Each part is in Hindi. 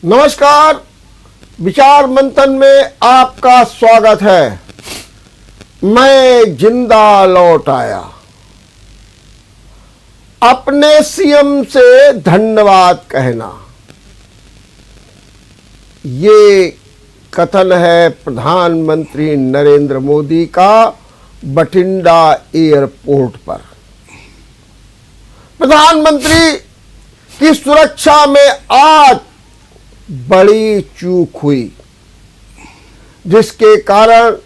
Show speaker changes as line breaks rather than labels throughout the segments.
नमस्कार, विचार मंथन में आपका स्वागत है। मैं जिंदा लौट आया। अपने सीएम से धन्यवाद कहना, ये कथन है प्रधानमंत्री नरेंद्र मोदी का बठिंडा एयरपोर्ट पर। प्रधानमंत्री की सुरक्षा में आज बड़ी चूक हुई, जिसके कारण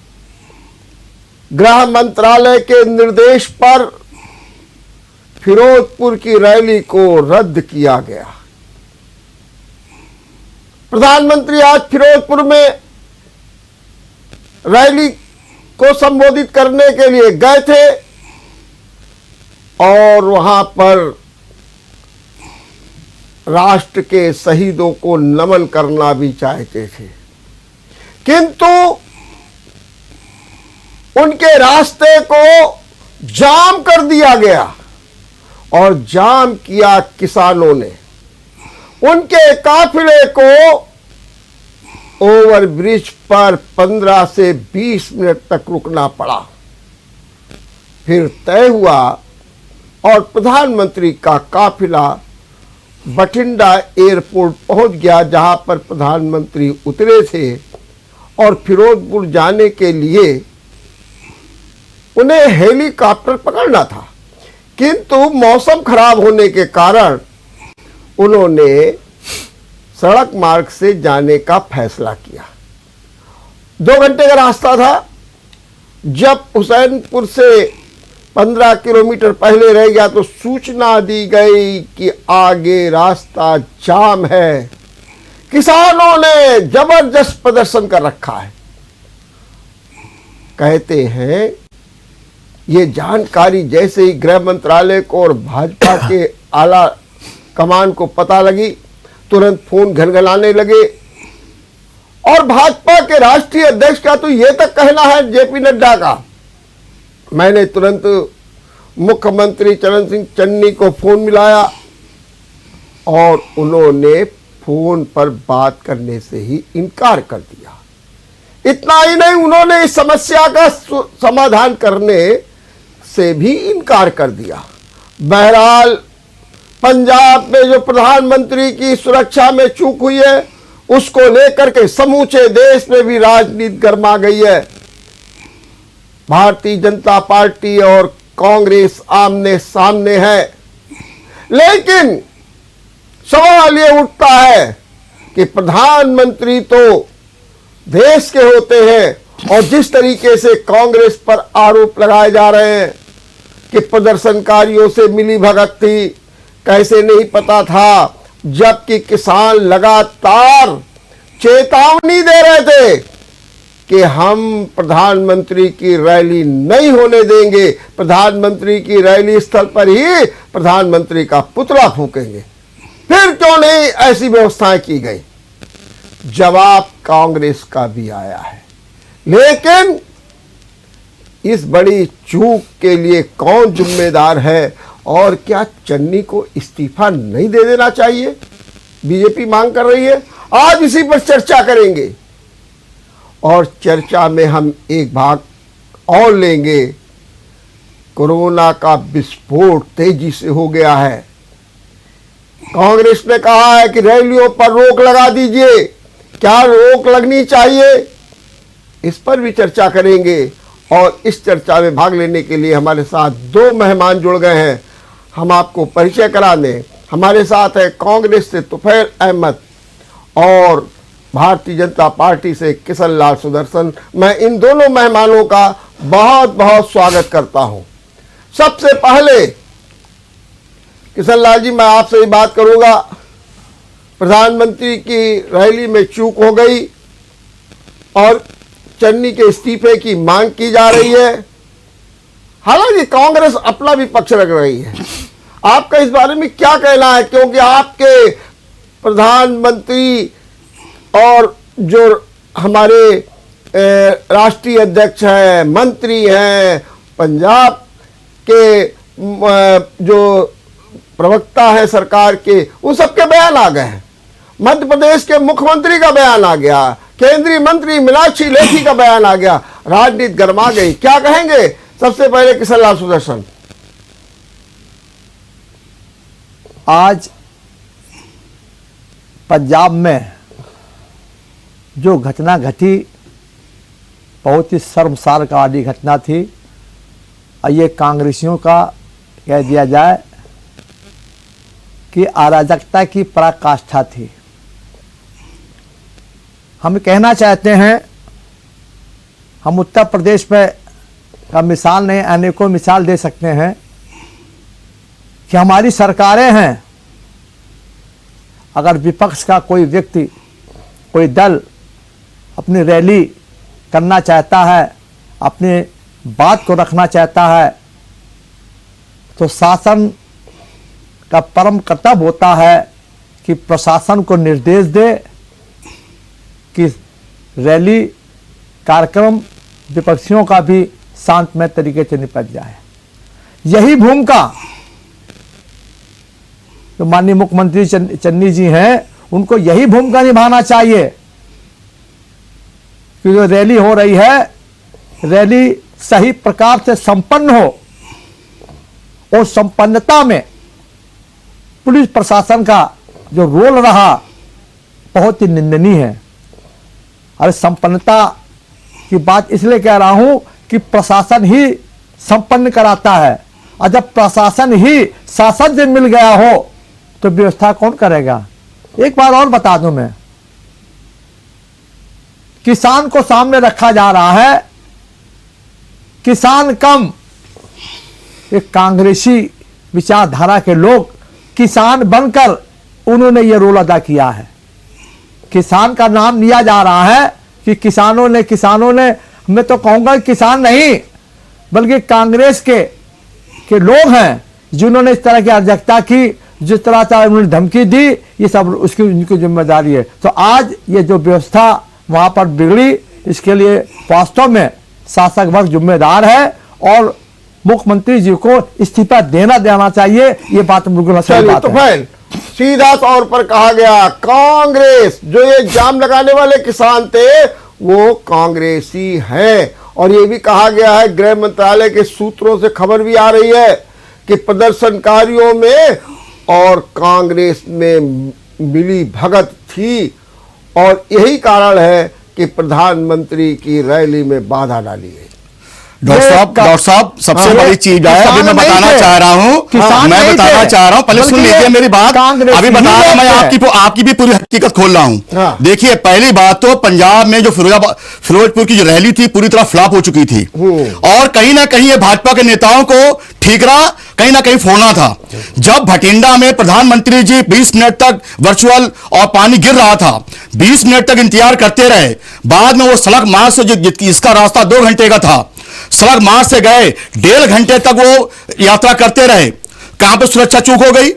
गृह मंत्रालय के निर्देश पर फिरोजपुर की रैली को रद्द किया गया। प्रधानमंत्री आज फिरोजपुर में रैली को संबोधित करने के लिए गए थे और वहां पर राष्ट्र के शहीदों को नमन करना भी चाहते थे, किंतु उनके रास्ते को जाम कर दिया गया और जाम किया किसानों ने। उनके काफिले को ओवरब्रिज पर 15 से 20 मिनट तक रुकना पड़ा। फिर तय हुआ और प्रधानमंत्री का काफिला बठिंडा एयरपोर्ट पहुंच गया, जहां पर प्रधानमंत्री उतरे थे और फिरोजपुर जाने के लिए उन्हें हेलीकॉप्टर पकड़ना था, किंतु मौसम खराब होने के कारण उन्होंने सड़क मार्ग से जाने का फैसला किया। 2 घंटे का रास्ता था। जब हुसैनपुर से 15 किलोमीटर पहले रह गया तो सूचना दी गई कि आगे रास्ता जाम है। किसानों ने जबरदस्त प्रदर्शन कर रखा है। कहते हैं ये जानकारी जैसे ही गृह मंत्रालय को और भाजपा के आला कमान को पता लगी, तुरंत फोन घनघनाने लगे और भाजपा के राष्ट्रीय अध्यक्ष का तो ये तक कहना है, जेपी नड्डा का। मैंने तुरंत मुख्यमंत्री चरण सिंह चन्नी को फोन मिलाया और उन्होंने फोन पर बात करने से ही इनकार कर दिया। इतना ही नहीं, उन्होंने इस समस्या का समाधान करने से भी इनकार कर दिया। बहरहाल पंजाब में जो प्रधानमंत्री की सुरक्षा में चूक हुई है, उसको लेकर के समूचे देश में भी राजनीति गर्मा गई है। भारतीय जनता पार्टी और कांग्रेस आमने सामने है, लेकिन सवाल ये उठता है कि प्रधानमंत्री तो देश के होते हैं और जिस तरीके से कांग्रेस पर आरोप लगाए जा रहे हैं कि प्रदर्शनकारियों से मिली भगत थी, कैसे नहीं पता था, जबकि किसान लगातार चेतावनी दे रहे थे कि हम प्रधानमंत्री की रैली नहीं होने देंगे, प्रधानमंत्री की रैली स्थल पर ही प्रधानमंत्री का पुतला फूकेंगे। फिर क्यों नहीं ऐसी व्यवस्थाएं की गई? जवाब कांग्रेस का भी आया है, लेकिन इस बड़ी चूक के लिए कौन जिम्मेदार है और क्या चन्नी को इस्तीफा नहीं दे देना चाहिए? बीजेपी मांग कर रही है। आज इसी पर चर्चा करेंगे और चर्चा में हम एक भाग और लेंगे। कोरोना का विस्फोट तेजी से हो गया है। कांग्रेस ने कहा है कि रैलियों पर रोक लगा दीजिए। क्या रोक लगनी चाहिए? इस पर भी चर्चा करेंगे और इस चर्चा में भाग लेने के लिए हमारे साथ 2 मेहमान जुड़ गए हैं। हम आपको परिचय करा दें। हमारे साथ है कांग्रेस से तुफैल अहमद और भारतीय जनता पार्टी से किशन लाल सुदर्शन। मैं इन दोनों मेहमानों का बहुत बहुत स्वागत करता हूं। सबसे पहले किशन लाल जी, मैं आपसे ही बात करूंगा। प्रधानमंत्री की रैली में चूक हो गई और चन्नी के इस्तीफे की मांग की जा रही है। हालांकि कांग्रेस अपना भी पक्ष रख रही है। आपका इस बारे में क्या कहना है? क्योंकि आपके प्रधानमंत्री और जो हमारे राष्ट्रीय अध्यक्ष हैं, मंत्री हैं, पंजाब के जो प्रवक्ता है सरकार के, उन सबके बयान आ गए हैं। मध्य प्रदेश के मुख्यमंत्री का बयान आ गया, केंद्रीय मंत्री मीनाक्षी लेखी का बयान आ गया, राजनीति गर्मा गई। क्या कहेंगे सबसे पहले किशन लाल सुदर्शन?
आज पंजाब में जो घटना घटी बहुत ही शर्मसार वाली घटना थी। ये कांग्रेसियों का कह दिया जाए कि अराजकता की पराकाष्ठा थी। हम कहना चाहते हैं, हम उत्तर प्रदेश में का मिसाल नहीं अनेकों मिसाल दे सकते हैं कि हमारी सरकारें हैं। अगर विपक्ष का कोई व्यक्ति, कोई दल अपनी रैली करना चाहता है, अपनी बात को रखना चाहता है, तो शासन का परम कर्तव्य होता है कि प्रशासन को निर्देश दे कि रैली कार्यक्रम विपक्षियों का भी शांतमय तरीके से निपट जाए। यही भूमिका जो माननीय मुख्यमंत्री चन्नी जी हैं, उनको यही भूमिका निभाना चाहिए कि जो रैली हो रही है, रैली सही प्रकार से संपन्न हो और संपन्नता में पुलिस प्रशासन का जो रोल रहा बहुत ही निंदनीय है। अरे संपन्नता की बात इसलिए कह रहा हूं कि प्रशासन ही संपन्न कराता है, और जब प्रशासन ही शासन से मिल गया हो तो व्यवस्था कौन करेगा? एक बार और बता दूं मैं, किसान को सामने रखा जा रहा है, किसान कम, एक कांग्रेसी विचारधारा के लोग किसान बनकर उन्होंने ये रोल अदा किया है। किसान का नाम लिया जा रहा है कि किसानों ने मैं तो कहूंगा किसान नहीं बल्कि कांग्रेस के लोग हैं जिन्होंने इस तरह की अराजकता की, जिस तरह से उन्होंने धमकी दी, ये सब उसकी उनकी जिम्मेदारी है। तो आज ये जो व्यवस्था वहां पर बिगड़ी, इसके लिए वास्तव में शासक वर्ग जिम्मेदार है और मुख्यमंत्री जी को इस्तीफा देना चाहिए। ये बात बिल्कुल सही बात
तो
है।
सीधा तौर पर कहा गया, कांग्रेस जो ये जाम लगाने वाले किसान थे वो कांग्रेसी हैं। और ये भी कहा गया है, गृह मंत्रालय के सूत्रों से खबर भी आ रही है कि प्रदर्शनकारियों में और कांग्रेस में मिली भगत थी और यही कारण है कि प्रधानमंत्री की रैली में बाधा डाली गई।
डॉक्टर साहब सबसे बड़ी चीज है, अभी मैं बताना चाह रहा हूं, पहले सुन लीजिए मेरी बात। अभी बता रहा हूं मैं, आपकी भी पूरी हकीकत खोल रहा हूं। देखिए, पहली बात तो पंजाब में जो फिरोजपुर की जो रैली थी पूरी तरह फ्लॉप हो चुकी थी और कहीं ना कहीं ये भाजपा के नेताओं को ठीकरा कहीं ना कहीं फोड़ना था। जब भटिंडा में प्रधानमंत्री जी 20 मिनट तक वर्चुअल और पानी गिर रहा था, 20 मिनट तक इंतजार करते रहे। बाद में वो सड़क मार्ग से, जो इसका रास्ता 2 घंटे का था, सड़क मार्ग से गए, 1.5 घंटे तक वो यात्रा करते रहे। कहां पे सुरक्षा चूक हो गई?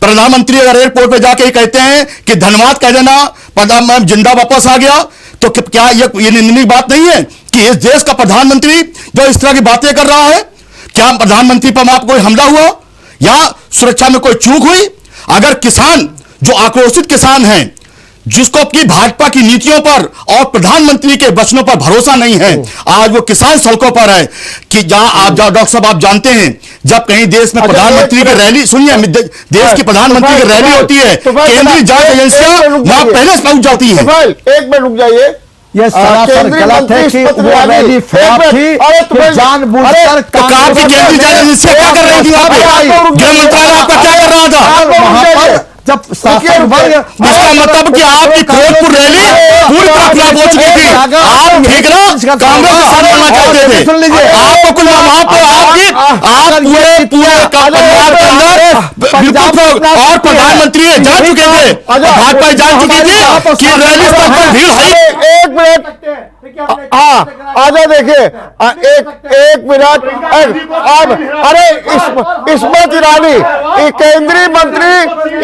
प्रधानमंत्री अगर एयरपोर्ट पे जाके कहते हैं कि धन्यवाद कह देना, मैं जिंदा वापस आ गया, तो क्या ये निंदनीय बात नहीं है कि इस देश का प्रधानमंत्री जो इस तरह की बातें कर रहा है? क्या प्रधानमंत्री पर वहां कोई हमला हुआ या सुरक्षा में कोई चूक हुई? अगर किसान जो आक्रोशित किसान हैं, जिसको अपनी भाजपा की नीतियों पर और प्रधानमंत्री के वचनों पर भरोसा नहीं है, आज वो किसान सड़कों पर है कि जहां आप डॉक्टर साहब आप जानते हैं, जब कहीं देश में प्रधानमंत्री की रैली, सुनिए, देश की प्रधानमंत्री की रैली होती है, केंद्रीय जांच एजेंसियां वहां पहले से पहुंच जाती है।
एक मिनट रुक जाइए,
ये सरासर गलत है कि वो रैली फ्लॉप थी, जानबूझकर
केंद्रीय जांच एजेंसियां क्या कर रही थी वहां पे? गृह मंत्रालय आपका क्या कर रहा था
वहां पर? जब शासक वर्ग,
इसका मतलब कि आपकी फिरोजपुर रैली पूरी तरह फ्लॉप हो चुकी थी। आप ठीकरा कांग्रेस के साथ लड़ना चाहते थे। आपको कुल वहां पे आप पूरे पंजाब के अंदर बिल्कुल, और प्रधानमंत्री जान चुके थे, भाजपा जान चुकी थी कि रैली स्थल पर भीड़ है।
एक मिनट, आजा देखिए, एक मिनट। अब अरे इस्मत ईरानी, केंद्रीय मंत्री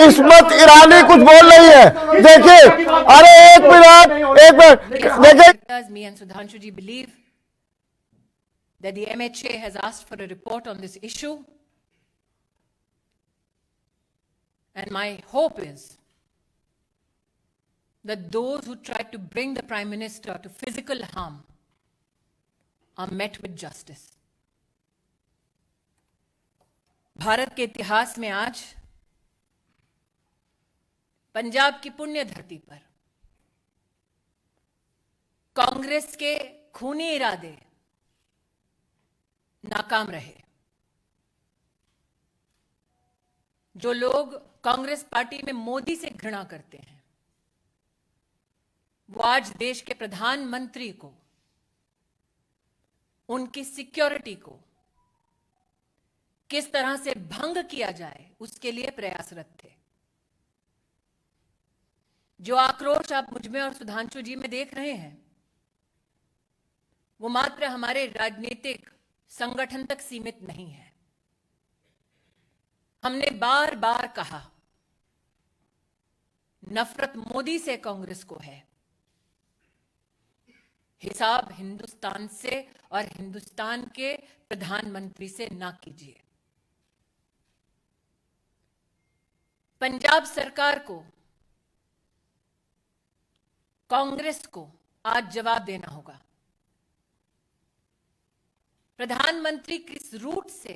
इस्मत ईरानी कुछ बोल रही है, देखिए। अरे एक मिनट देखिए।
Does me and Sudhanshu ji believe that the MHA has asked for a report on this issue, and my hope is that those who tried to bring the Prime Minister to physical harm are met with justice. Bharat के इतिहास में आज पंजाब की पुण्य धरती पर कांग्रेस के खूनी इरादे नाकाम रहे। जो लोग कांग्रेस पार्टी में मोदी से घृणा करते हैं, वो आज देश के प्रधानमंत्री को, उनकी सिक्योरिटी को किस तरह से भंग किया जाए उसके लिए प्रयासरत थे। जो आक्रोश आप मुझमें और सुधांशु जी में देख रहे हैं, वो मात्र हमारे राजनीतिक संगठन तक सीमित नहीं है। हमने बार बार कहा, नफरत मोदी से कांग्रेस को है, हिसाब हिंदुस्तान से और हिंदुस्तान के प्रधानमंत्री से ना कीजिए। पंजाब सरकार को, कांग्रेस को आज जवाब देना होगा। प्रधानमंत्री किस रूट से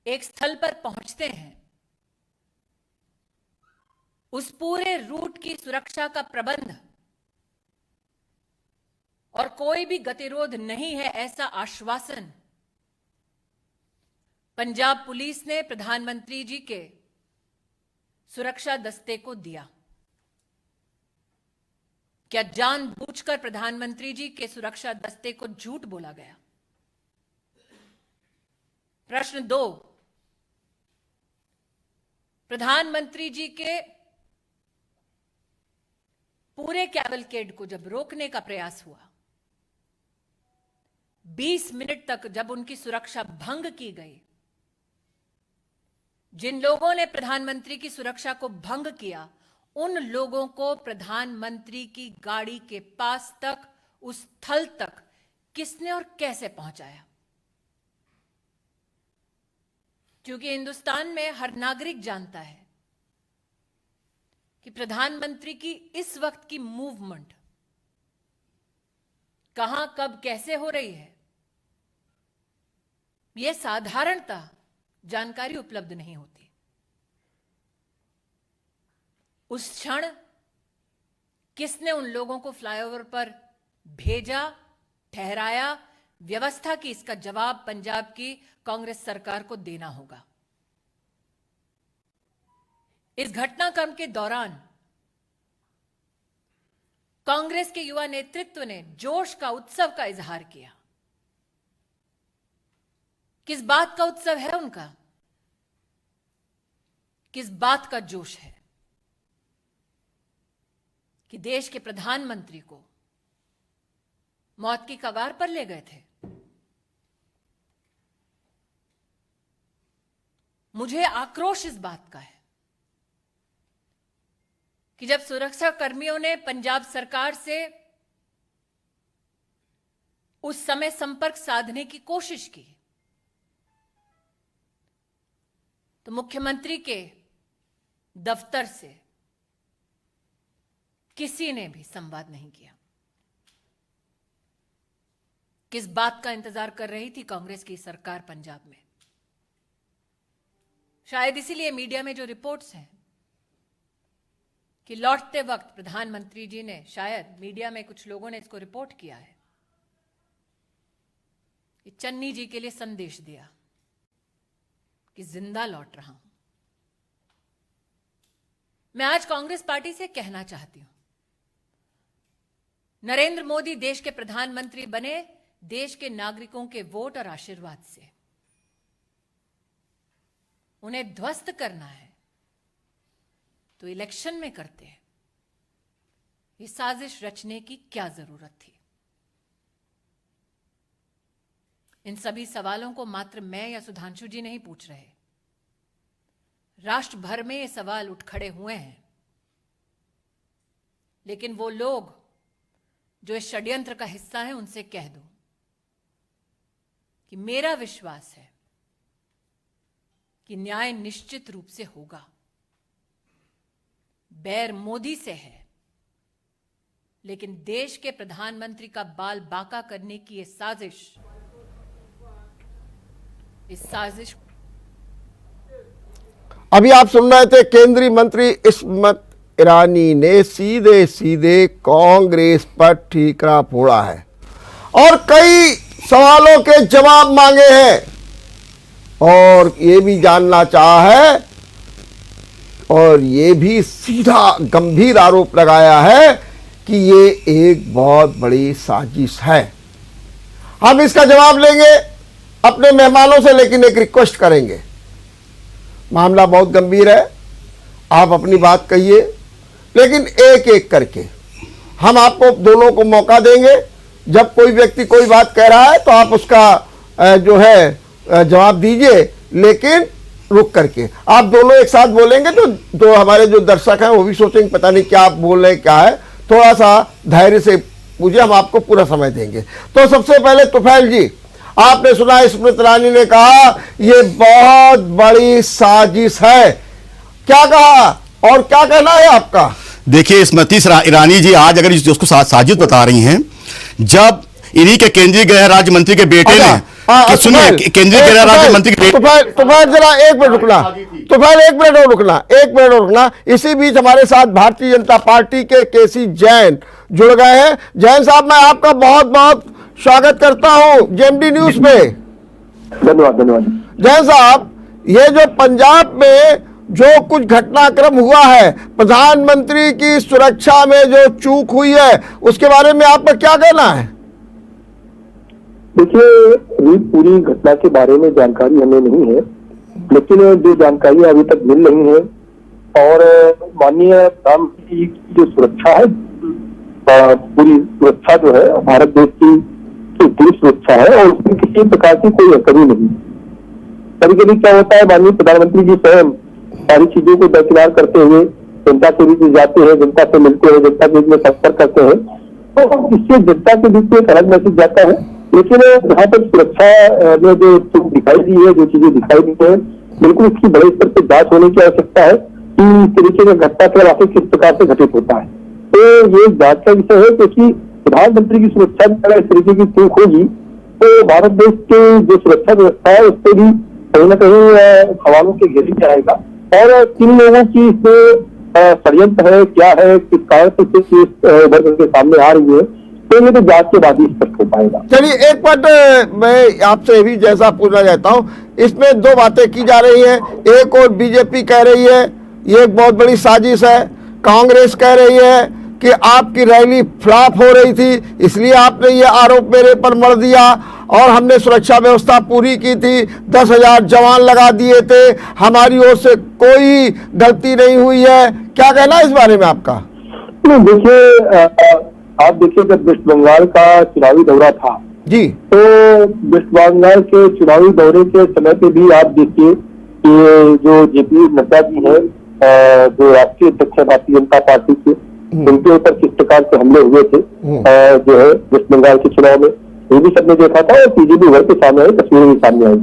एक स्थल पर पहुंचते हैं, उस पूरे रूट की सुरक्षा का प्रबंध और कोई भी गतिरोध नहीं है, ऐसा आश्वासन पंजाब पुलिस ने प्रधानमंत्री जी के सुरक्षा दस्ते को दिया। क्या जानबूझकर प्रधानमंत्री जी के सुरक्षा दस्ते को झूठ बोला गया? प्रश्न 2, प्रधानमंत्री जी के पूरे कैवलकेड को जब रोकने का प्रयास हुआ, 20 मिनट तक जब उनकी सुरक्षा भंग की गई, जिन लोगों ने प्रधानमंत्री की सुरक्षा को भंग किया, उन लोगों को प्रधानमंत्री की गाड़ी के पास तक, उस स्थल तक किसने और कैसे पहुंचाया? क्योंकि हिंदुस्तान में हर नागरिक जानता है कि प्रधानमंत्री की इस वक्त की मूवमेंट कहां, कब, कैसे हो रही है, यह साधारणतः जानकारी उपलब्ध नहीं होती। उस क्षण किसने उन लोगों को फ्लाईओवर पर भेजा, ठहराया, व्यवस्था की, इसका जवाब पंजाब की कांग्रेस सरकार को देना होगा। इस घटनाक्रम के दौरान कांग्रेस के युवा नेतृत्व ने जोश का, उत्सव का इजहार किया। किस बात का उत्सव है उनका? किस बात का जोश है कि देश के प्रधानमंत्री को मौत की कगार पर ले गए थे? मुझे आक्रोश इस बात का है कि जब सुरक्षा कर्मियों ने पंजाब सरकार से उस समय संपर्क साधने की कोशिश की, तो मुख्यमंत्री के दफ्तर से किसी ने भी संवाद नहीं किया। किस बात का इंतजार कर रही थी कांग्रेस की सरकार पंजाब में? शायद इसीलिए मीडिया में जो रिपोर्ट्स हैं कि लौटते वक्त प्रधानमंत्री जी ने, शायद मीडिया में कुछ लोगों ने इसको रिपोर्ट किया है, कि चन्नी जी के लिए संदेश दिया कि जिंदा लौट रहा हूं। मैं आज कांग्रेस पार्टी से कहना चाहती हूं, नरेंद्र मोदी देश के प्रधानमंत्री बने देश के नागरिकों के वोट और आशीर्वाद से। उन्हें ध्वस्त करना है तो इलेक्शन में करते हैं। ये साजिश रचने की क्या जरूरत थी? इन सभी सवालों को मात्र मैं या सुधांशु जी नहीं पूछ रहे, राष्ट्र भर में ये सवाल उठ खड़े हुए हैं। लेकिन वो लोग जो इस षड्यंत्र का हिस्सा है, उनसे कह दो कि मेरा विश्वास है कि न्याय निश्चित रूप से होगा। बैर मोदी से है, लेकिन देश के प्रधानमंत्री का बाल बांका करने की इस साजिश
अभी आप सुन रहे थे केंद्रीय मंत्री इस्मत ईरानी ने सीधे सीधे कांग्रेस पर ठीकरा फोड़ा है और कई सवालों के जवाब मांगे हैं और ये भी जानना चाहा है और ये भी सीधा गंभीर आरोप लगाया है कि ये एक बहुत बड़ी साजिश है। हम इसका जवाब लेंगे अपने मेहमानों से, लेकिन एक रिक्वेस्ट करेंगे। मामला बहुत गंभीर है, आप अपनी बात कहिए, लेकिन एक एक करके हम आपको दोनों को मौका देंगे। जब कोई व्यक्ति कोई बात कह रहा है तो आप उसका जो है जवाब दीजिए, लेकिन रुक करके। आप दोनों एक साथ बोलेंगे तो हमारे जो दर्शक हैं वो भी सोचेंगे पता नहीं क्या आप बोल रहे हैं, क्या है। थोड़ा सा धैर्य से पूछिए, हम आपको पूरा समय देंगे। तो सबसे पहले तुफैल जी, आपने सुना इस्मत ईरानी ने कहा ये बहुत बड़ी साजिश है, क्या कहा और क्या कहना है आपका?
देखिए स्मृति ईरानी जी आज अगर उसको साजिश बता रही हैं, जब इन्हीं के केंद्रीय गृह राज्य मंत्री के बेटे ने सुनिए, केंद्रीय गृह राज्य मंत्री के
तुफैल जरा एक मिनट रुकना, तुफैल एक मिनट और रुकना। इसी बीच हमारे साथ भारतीय जनता पार्टी के केसी जैन जुड़ गए हैं। जैन साहब, मैं आपका बहुत बहुत स्वागत करता हूं जेएमडी न्यूज पे।
धन्यवाद।
जैन साहब, ये जो पंजाब में जो कुछ घटनाक्रम हुआ है, प्रधानमंत्री की सुरक्षा में जो चूक हुई है, उसके बारे में आपका क्या कहना है?
देखिए, पूरी घटना के बारे में जानकारी हमें नहीं है, लेकिन जो जानकारी अभी तक मिल रही है और माननीय प्रधानमंत्री की जो सुरक्षा है, पूरी सुरक्षा जो है भारत देश की पूरी सुरक्षा है और उसमें किसी प्रकार की कोई कमी नहीं। कभी कभी क्या होता है, माननीय प्रधानमंत्री जी स्वयं सारी चीजों को दरकिनार करते हुए जनता के बीच में जाते हैं, जनता से मिलते हैं, जनता के बीच में संपर्क करते हैं, तो इससे जनता के बीच में एक अलग मैसेज जाता है। लेकिन जहाँ तक सुरक्षा में जो दिखाई दी है, जो चीजें दिखाई दी है, बिल्कुल इसकी बड़े स्तर पर जांच होने की आवश्यकता है कि इस तरीके का घटना के आखिर किस प्रकार से घटित होता है। तो ये जांच का विषय है, क्योंकि प्रधानमंत्री की सुरक्षा में अगर इस तरीके की चूक होगी तो भारत देश के जो सुरक्षा व्यवस्था है उससे भी कहीं ना कहीं सवालों के घेरे में आएगा। और किन लोगों की इसमें षड्यंत्र है, क्या है, किस कारण से उभर करके सामने आ रही है, तो ये तो जांच के बाद ही स्पष्ट हो पाएगा।
चलिए, एक बात मैं आपसे भी जैसा पूछना चाहता हूँ, इसमें दो बातें की जा रही हैं। एक और बीजेपी कह रही है ये एक बहुत बड़ी साजिश है, कांग्रेस कह रही है कि आपकी रैली फ्लॉप हो रही थी इसलिए आपने ये आरोप मेरे पर मढ़ दिया और हमने सुरक्षा व्यवस्था पूरी की थी, 10,000 जवान लगा दिए थे, हमारी ओर से कोई गलती नहीं हुई है। क्या कहना है इस बारे में आपका?
देखिए, आप देखिए, जब वेस्ट बंगाल का चुनावी दौरा था
जी,
तो वेस्ट बंगाल के चुनावी दौरे के समय पे भी आप देखिए कि जो जेपी नड्डा जी हैं, जो राष्ट्रीय अध्यक्ष है भारतीय जनता पार्टी के, उनके ऊपर किस प्रकार से हमले हुए थे जो है वेस्ट बंगाल के चुनाव में, ये भी सबने देखा था और पीजीबी भर के सामने आई, तस्वीरें भी सामने आई।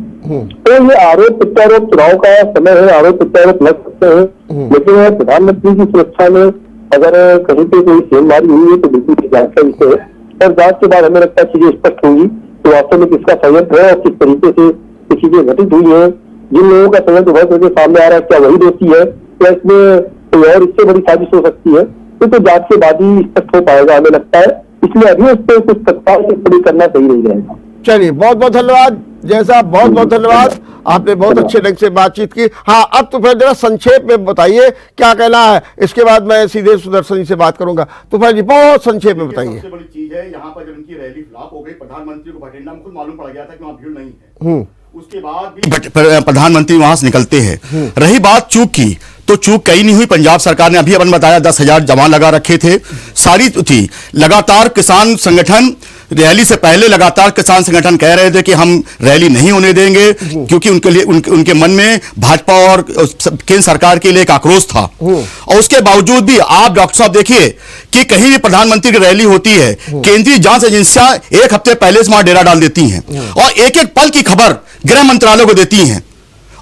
तो ये आरोप प्रत्यारोप, चुनाव का समय है, आरोप प्रत्यारोप लग सकते हैं, लेकिन प्रधानमंत्री की सुरक्षा में अगर कहीं पे कोई सेंधमारी हुई है तो बिल्कुल जांच का विषय है और जांच के बाद हमें लगता है चीजें स्पष्ट होंगी तो वास्तव में किसका संयंत्र है और किस तरीके से ये चीजें घटित हुई है। जिन लोगों का संयंत्र उभर करके सामने आ रहा है, क्या वही दोषी है या इसमें कोई और इससे बड़ी साजिश हो सकती है, तो जांच के बाद ही स्पष्ट हो पाएगा हमें लगता है। इसलिए अभी उस पर कुछ तत्काल टिप्पणी करना सही नहीं रहेगा।
चलिए, बहुत बहुत धन्यवाद जैसा, बहुत बहुत धन्यवाद, आपने बहुत अच्छे ढंग से बातचीत की। हाँ, अब तो फिर जरा संक्षेप में बताइए क्या कहना है, इसके बाद मैं सीधे सुदर्शन जी से बात करूंगा। तो फिर जी बहुत संक्षेप में बताइए।
सबसे बड़ी चीज है यहाँ पर जब इनकी रैली फ्लॉप हो गई, प्रधानमंत्री को बठिंडा में खुद मालूम पड़ गया था कि वहाँ भीड़ नहीं है, उसके बाद भी प्रधानमंत्री वहां से निकलते हैं। रही बात चूक की, तो चूक कहीं नहीं हुई। पंजाब सरकार ने अभी अपन बताया 10,000 जवान लगा रखे थे, सारी थी। लगातार किसान संगठन रैली से पहले लगातार किसान संगठन कह रहे थे कि हम रैली नहीं होने देंगे, क्योंकि उनके लिए उनके मन में भाजपा और केंद्र सरकार के लिए एक आक्रोश था। और उसके बावजूद भी आप डॉक्टर साहब देखिए कि कहीं भी प्रधानमंत्री की रैली होती है, केंद्रीय जांच एजेंसियां एक हफ्ते पहले से वहां डेरा डाल देती हैं और एक एक पल की खबर गृह मंत्रालय को देती हैं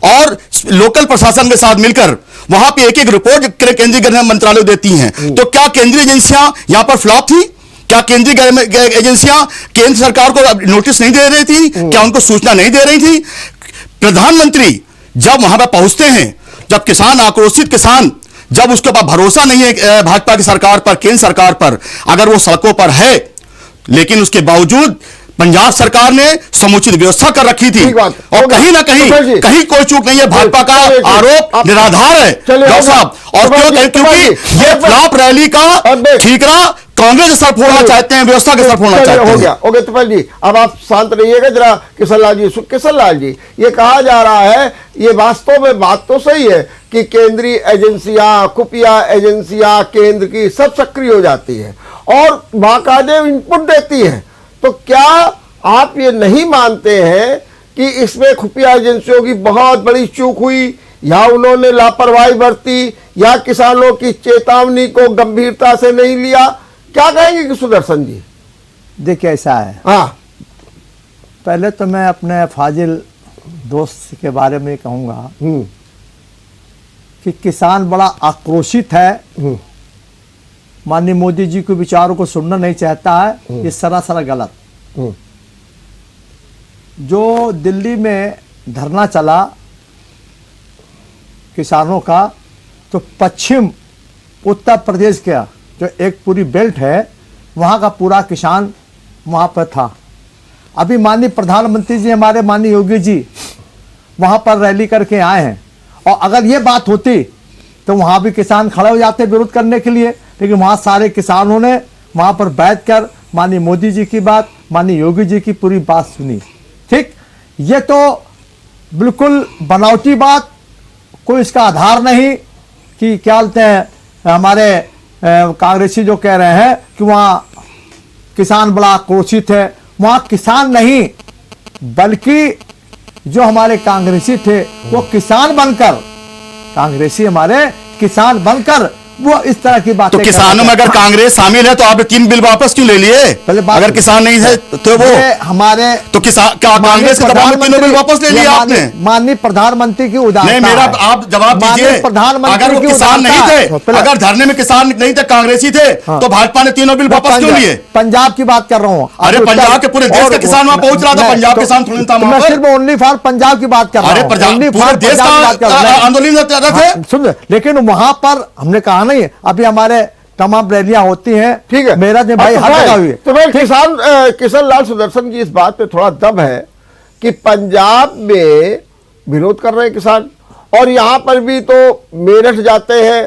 और लोकल प्रशासन के साथ मिलकर वहां पे एक एक रिपोर्ट केंद्रीय गृह मंत्रालय देती हैं। तो क्या केंद्रीय एजेंसियां यहां पर फ्लॉप थी? क्या केंद्रीय एजेंसियां केंद्र सरकार को नोटिस नहीं दे रही थी? क्या उनको सूचना नहीं दे रही थी? प्रधानमंत्री जब वहां पर पहुंचते हैं, जब किसान आक्रोशित किसान, जब उसके पास भरोसा नहीं है भाजपा की सरकार पर, केंद्र सरकार पर, अगर वो सड़कों पर है, लेकिन उसके बावजूद पंजाब सरकार ने समुचित व्यवस्था कर रखी थी। और कहीं ना कहीं कोई चूक नहीं है। भाजपा का आरोप निराधार है डॉक्टर साहब। और क्योंकि ये फ्लॉप रैली का ठीकरा कांग्रेस सर फोड़ना चाहते हैं, व्यवस्था के सर फोड़ना चाहते हैं।
हो गया, ओके तुफैल जी, अब आप शांत रहिएगा जरा। किशनलाल जी, ये कहा जा रहा है, ये वास्तव में बात तो सही है कि केंद्रीय एजेंसियां, खुफिया एजेंसियां केंद्र की सब सक्रिय हो जाती है और बाकायदे इनपुट देती है। तो क्या आप ये नहीं मानते हैं कि इसमें खुफिया एजेंसियों की बहुत बड़ी चूक हुई, या उन्होंने लापरवाही बरती, या किसानों की चेतावनी को गंभीरता से नहीं लिया? क्या कहेंगे कि सुदर्शन जी?
देखिए ऐसा है,
हाँ,
पहले तो मैं अपने फाजिल दोस्त के बारे में कहूंगा कि किसान बड़ा आक्रोशित है, माननीय मोदी जी के विचारों को सुनना नहीं चाहता है। ये सरासर गलत। जो दिल्ली में धरना चला किसानों का, तो पश्चिम उत्तर प्रदेश का जो एक पूरी बेल्ट है, वहाँ का पूरा किसान वहाँ पर था। अभी माननीय प्रधानमंत्री जी, हमारे माननीय योगी जी वहाँ पर रैली करके आए हैं, और अगर ये बात होती तो वहाँ भी किसान खड़े हो जाते विरोध करने के लिए, लेकिन वहाँ सारे किसानों ने वहाँ पर बैठकर माननीय मोदी जी की बात, माननीय योगी जी की पूरी बात सुनी। ठीक, ये तो बिल्कुल बनावटी बात, कोई इसका आधार नहीं कि क्या बोलते हैं हमारे कांग्रेसी जो कह रहे हैं कि वहाँ किसान बड़ा आक्रोशित है। वहाँ किसान नहीं, बल्कि जो हमारे कांग्रेसी थे वो किसान बनकर, कांग्रेसी हमारे किसान बनकर वो इस तरह की बातें।
तो किसानों में अगर कांग्रेस शामिल है तो आप 3 बिल वापस क्यों ले लिए? अगर किसान नहीं है तो वो
हमारे
तो किसान क्या कांग्रेस के दबाव में 3 बिल वापस ले लिए आपने?
माननीय प्रधानमंत्री की उदाहरण
नहीं, मेरा आप जवाब दीजिए। अगर वो किसान नहीं थे, अगर धरने में किसान नहीं थे, कांग्रेसी थे, तो भाजपा ने 3 बिल वापस क्यों लिए?
पंजाब की बात कर रहा हूँ।
अरे पंजाब के पूरे देश का किसान वहां पहुंच रहा था, पंजाब किसान थोड़ी था।
मैं सिर्फ ओनली फॉर पंजाब की बात कर रहा हूँ।
पूरे देश का आंदोलन
सुन, लेकिन वहां पर हमने कहा नहीं, अभी हमारे तमाम रैलियां होती हैं। ठीक है, मेरा जो भाई हर जगह हुई है।
तो भाई किशनलाल सुदर्शन की इस बात पे थोड़ा दम है कि पंजाब में विरोध कर रहे हैं किसान, और यहां पर भी तो मेरठ जाते हैं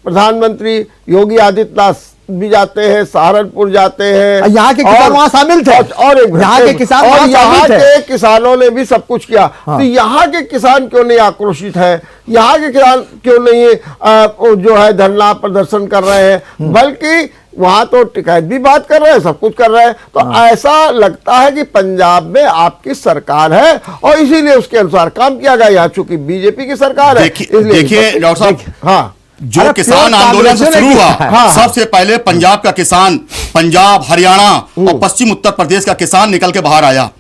प्रधानमंत्री योगी आदित्यनाथ भी जाते हैं, सहारनपुर जाते हैं,
यहाँ के किसान वहां शामिल थे, और यहाँ के किसान
और यहाँ के किसानों ने भी सब कुछ किया। तो यहाँ के किसान क्यों नहीं आक्रोशित है? यहाँ के किसान क्यों नहीं जो है धरना प्रदर्शन कर रहे हैं? बल्कि वहां तो टिकैत भी बात कर रहे हैं, सब कुछ कर रहे हैं। तो ऐसा लगता है कि पंजाब में आपकी सरकार है और इसीलिए उसके अनुसार काम किया गया। यहाँ चूंकि बीजेपी की सरकार है।
देखिए डॉक्टर साहब,
हाँ,
जो किसान आंदोलन से शुरू हुआ, सबसे पहले पंजाब का किसान, पंजाब, हरियाणा और पश्चिम उत्तर प्रदेश का किसान निकल के बाहर आया।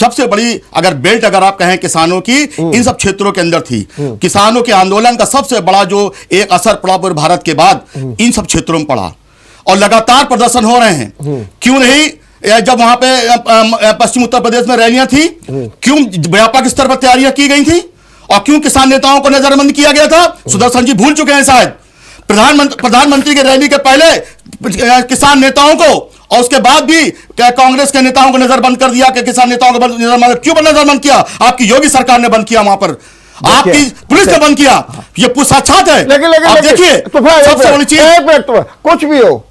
सबसे बड़ी अगर बेल्ट अगर आप कहें किसानों की, इन सब क्षेत्रों के अंदर थी। किसानों के आंदोलन का सबसे बड़ा जो एक असर पड़ा पूरे भारत के बाद इन सब क्षेत्रों में पड़ा, और लगातार प्रदर्शन हो रहे हैं। क्यों नहीं? जब वहां पे पश्चिम उत्तर प्रदेश में रैलियां थी, क्यों व्यापक स्तर पर तैयारियां की गई थी, और क्यों किसान नेताओं को नजरबंद किया गया था? सुदर्शन जी भूल चुके हैं शायद। प्रधानमंत्री की रैली के पहले किसान नेताओं को, और उसके बाद भी कांग्रेस के नेताओं को नजरबंद कर दिया। कि किसान नेताओं को क्यों नजरबंद किया? आपकी योगी सरकार ने बंद किया, वहां पर आपकी पुलिस ने बंद किया। ये साक्षात है।
लेकिन
देखिए, सबसे बड़ी चीज
कुछ भी हो,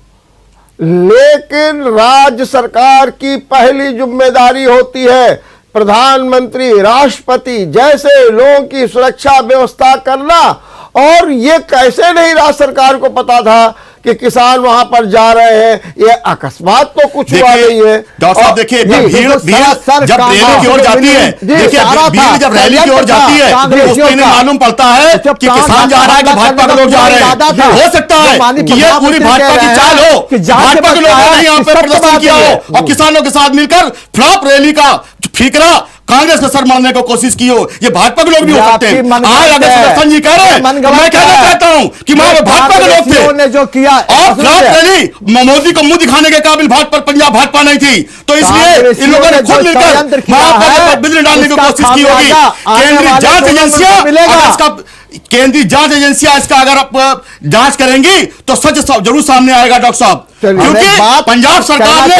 लेकिन राज्य सरकार की पहली जिम्मेदारी होती है प्रधानमंत्री, राष्ट्रपति जैसे लोगों की सुरक्षा व्यवस्था करना। और ये कैसे नहीं राज्य सरकार को पता था कि किसान वहां पर जा रहे हैं? ये अकस्मात तो कुछ हुआ नहीं है।
डॉक्टर साहब देखिए, जब रैली की ओर जाती है, देखिए भीड़ जब रैली की ओर जाती है तो उसको इन्हें मालूम पड़ता है कि किसान जा रहा है कि भाजपा के लोग जा रहे हैं। हो सकता है कि ये पूरी भाजपा की चाल हो, भाजपा के लोगों ने यहाँ पे प्रदर्शन किया हो और किसानों के साथ मिलकर फ्लॉप रैली का ठीकरा कांग्रेस का सर मारने को कोशिश की हो, ये भाजपा के लोग भी हो सकते हैं। आज अगर सुदर्शन जी कह रहे हैं, मैं कहना चाहता हूं कि भाजपा के लोग थे
जो किया
और फ्लॉप रैली मोदी को मुंह दिखाने के काबिल पंजाब भाजपा नहीं थी, तो इसलिए इन लोगों ने खुद मिलकर वहां पर बिजली डालने की कोशिश की होगी। केंद्रीय जांच एजेंसियां केंद्रीय जांच एजेंसियां इसका अगर आप जांच करेंगे तो सच जरूर सामने आएगा डॉक्टर साहब, क्योंकि पंजाब सरकार ने